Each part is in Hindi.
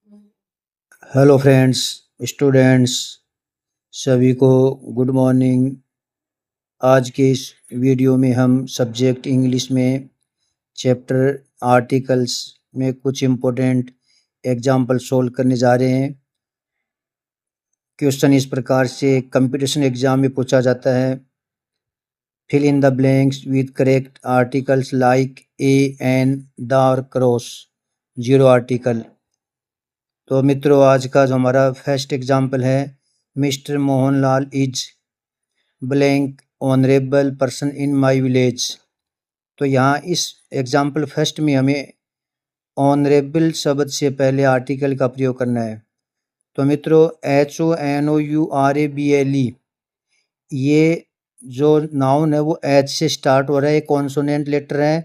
हेलो फ्रेंड्स, स्टूडेंट्स, सभी को गुड मॉर्निंग। आज के इस वीडियो में हम सब्जेक्ट इंग्लिश में चैप्टर आर्टिकल्स में कुछ इम्पोर्टेंट एग्जाम्पल सोल्व करने जा रहे हैं। क्वेश्चन इस प्रकार से कंपटीशन एग्जाम में पूछा जाता है। Fill in the blanks with correct articles like a, an, the और क्रॉस, जीरो आर्टिकल। तो मित्रों, आज का जो हमारा फर्स्ट एग्जाम्पल है, Mr Mohanlal is blank honourable person in my village. तो यहाँ इस एग्जाम्पल फर्स्ट में हमें ऑनरेबल शब्द से पहले आर्टिकल का प्रयोग करना है। तो मित्रों, HONOURABLE, ये जो नाउन है वो एच से स्टार्ट हो रहा है, कॉन्सोनेंट लेटर है,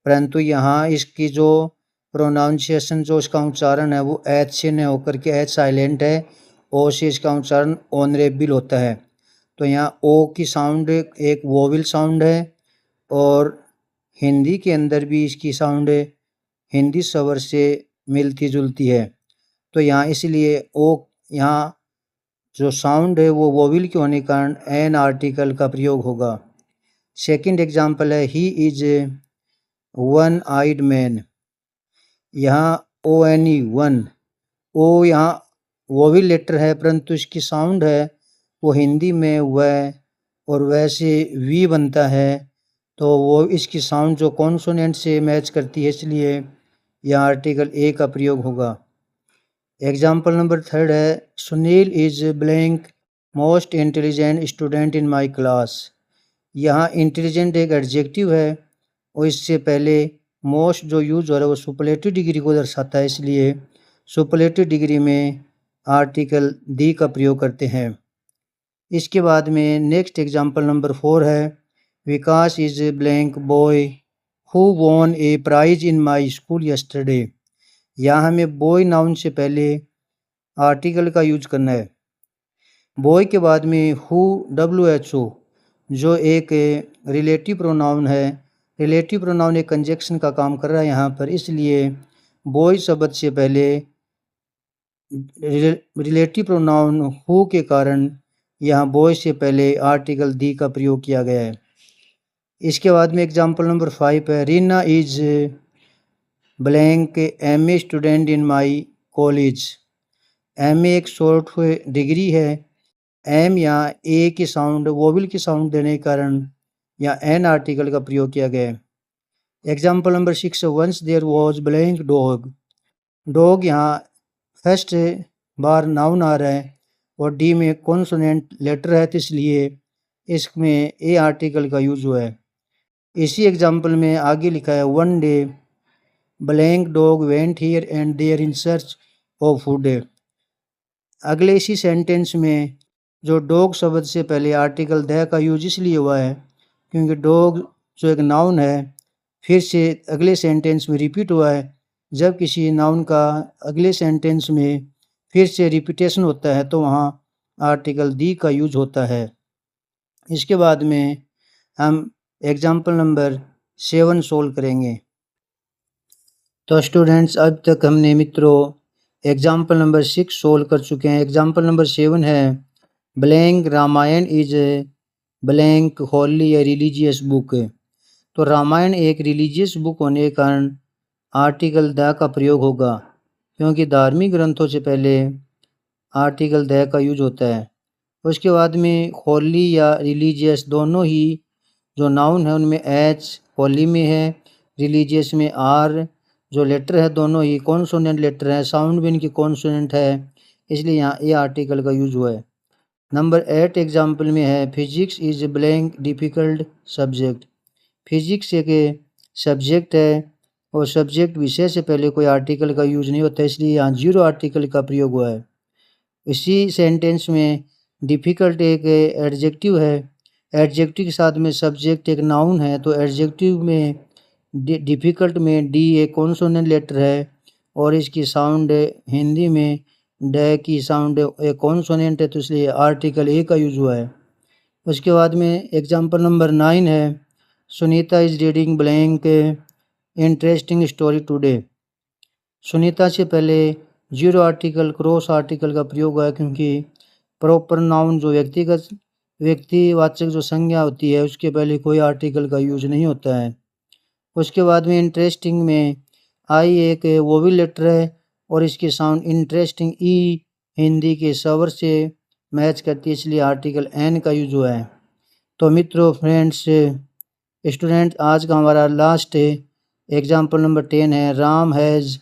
परंतु यहाँ इसकी जो प्रोनाउंसिएशन, जो इसका उच्चारण है वो एच से न होकर के एच साइलेंट है, ओ से इसका उच्चारण ऑनरेबल होता है। तो यहाँ ओ की साउंड एक वोवेल साउंड है और हिंदी के अंदर भी इसकी साउंड हिंदी स्वर से मिलती जुलती है। तो यहाँ इसलिए ओ यहाँ जो साउंड है वो वोवेल के होने के कारण एन आर्टिकल का प्रयोग होगा। सेकंड एग्जांपल है, he is one eyed man. यहाँ ONE, वन, ओ यहाँ वोवेल लेटर है, परंतु इसकी साउंड है वो हिंदी में वह और वैसे वी बनता है, तो वो इसकी साउंड जो कॉन्सोनेंट से मैच करती है, इसलिए यह आर्टिकल ए का प्रयोग होगा। एग्जाम्पल नंबर थर्ड है, Sunil is blank most intelligent student in my class. यहाँ इंटेलिजेंट एक एडजेक्टिव है और इससे पहले मोस्ट जो यूज हो रहा है वो सुपरलेटिव डिग्री को दर्शाता है, इसलिए सुपरलेटिव डिग्री में आर्टिकल दी का प्रयोग करते हैं। इसके बाद में नेक्स्ट एग्जाम्पल नंबर 4 है, Vikas is blank boy who won a prize in my school yesterday. यहाँ हमें बॉय नाउन से पहले आर्टिकल का यूज करना है। बॉय के बाद में हु, WHO, जो एक रिलेटिव प्रोनाउन है, रिलेटिव प्रोनाउन एक कंजक्शन का काम कर रहा है यहाँ पर, इसलिए बॉय शब्द से पहले रिलेटिव प्रोनाउन हु के कारण यहाँ बॉय से पहले आर्टिकल दी का प्रयोग किया गया है। इसके बाद में एग्जाम्पल नंबर 5 है, Reena is blank MA student in my college. MA एक शॉर्ट डिग्री है, एम यहाँ ए की साउंड वोवेल की साउंड देने के कारण यहाँ एन आर्टिकल का प्रयोग किया गया है। Example number 6, once there was blank dog. Dog यहाँ फर्स्ट बार नाउन आ रहा है और डी में कॉन्सोनेंट लेटर है, तो इसलिए इसमें ए आर्टिकल का यूज हुआ है। इसी एग्जाम्पल में आगे लिखा है, one day blank dog went here and there in search of food. अगले इसी सेंटेंस में जो डॉग शब्द से पहले आर्टिकल द का यूज इसलिए हुआ है क्योंकि डॉग जो एक नाउन है फिर से अगले सेंटेंस में रिपीट हुआ है। जब किसी नाउन का अगले सेंटेंस में फिर से रिपीटेशन होता है तो वहाँ आर्टिकल दी का यूज होता है। इसके बाद में हम एग्जाम्पल नंबर 7 सोल्व करेंगे। तो स्टूडेंट्स, अब तक हमने मित्रों एग्जाम्पल नंबर 6 सोल्व कर चुके हैं। एग्जाम्पल नंबर 7 है, blank Ramayana is blank holy या रिलीजियस बुक। तो रामायण एक रिलीजियस बुक होने के कारण आर्टिकल द का प्रयोग होगा, क्योंकि धार्मिक ग्रंथों से पहले आर्टिकल द का यूज होता है। उसके बाद में होली या रिलीजियस दोनों ही जो नाउन है उनमें एच होली में है, रिलीजियस में आर जो लेटर है दोनों ही कॉन्सोनेंट लेटर है, साउंड भी इनकी कॉन्सोनेंट है, इसलिए यहाँ ए आर्टिकल का यूज हुआ है। नंबर 8 एग्जाम्पल में है, physics is blank difficult subject. Physics एक सब्जेक्ट है और सब्जेक्ट विषय से पहले कोई आर्टिकल का यूज नहीं होता, इसलिए यहाँ जीरो आर्टिकल का प्रयोग हुआ है। इसी सेंटेंस में डिफ़िकल्ट एक एडजेक्टिव है, एडजेक्टिव के साथ में सब्जेक्ट एक नाउन है, तो एडजेक्टिव में डिफ़िकल्ट में डी एक कॉन्सोनेंट लेटर है और इसकी साउंड हिंदी में ड की साउंड एक कॉन्सोनेंट है, तो इसलिए आर्टिकल ए का यूज हुआ है। उसके बाद में एग्जाम्पल नंबर 9 है, Sunita is reading blank interesting story today. Sunita से पहले जीरो आर्टिकल क्रॉस आर्टिकल का प्रयोग हुआ है, क्योंकि प्रॉपर नाउन जो व्यक्तिवाचक जो संज्ञा होती है उसके पहले कोई आर्टिकल का यूज नहीं होता है। उसके बाद में इंटरेस्टिंग में आई एक वोवेल लेटर है और इसकी साउंड इंटरेस्टिंग ई हिंदी के स्वर से मैच करती है, इसलिए आर्टिकल एन का यूज हुआ है। तो मित्रों, फ्रेंड्स, स्टूडेंट, आज का हमारा लास्ट एग्जाम्पल नंबर 10 है। Ram has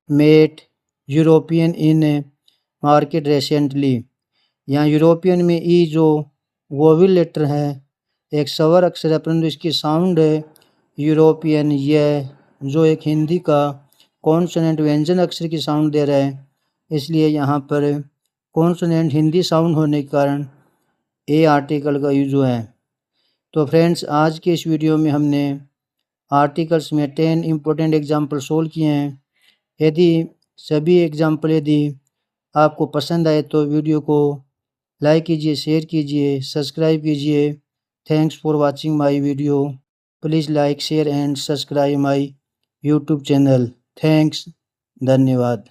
met European in market recently. यहाँ यूरोपियन में ई जो वोवेल लेटर है एक स्वर अक्षर है, परंतु इसकी साउंड है यूरोपियन। यह जो एक हिंदी का कॉन्सोनेंट व्यंजन अक्षर की साउंड दे रहा है, इसलिए यहाँ पर कॉन्सोनेंट हिंदी साउंड होने के कारण ए आर्टिकल का यूज हुआ है। तो फ्रेंड्स, आज के इस वीडियो में हमने आर्टिकल्स में 10 इम्पोर्टेंट एग्जाम्पल सोल्व किए हैं। यदि सभी एग्जाम्पल यदि आपको पसंद आए तो वीडियो को लाइक कीजिए, शेयर कीजिए, सब्सक्राइब कीजिए। Thanks for watching my video. Please like, share and subscribe my YouTube channel. Thanks, धन्यवाद।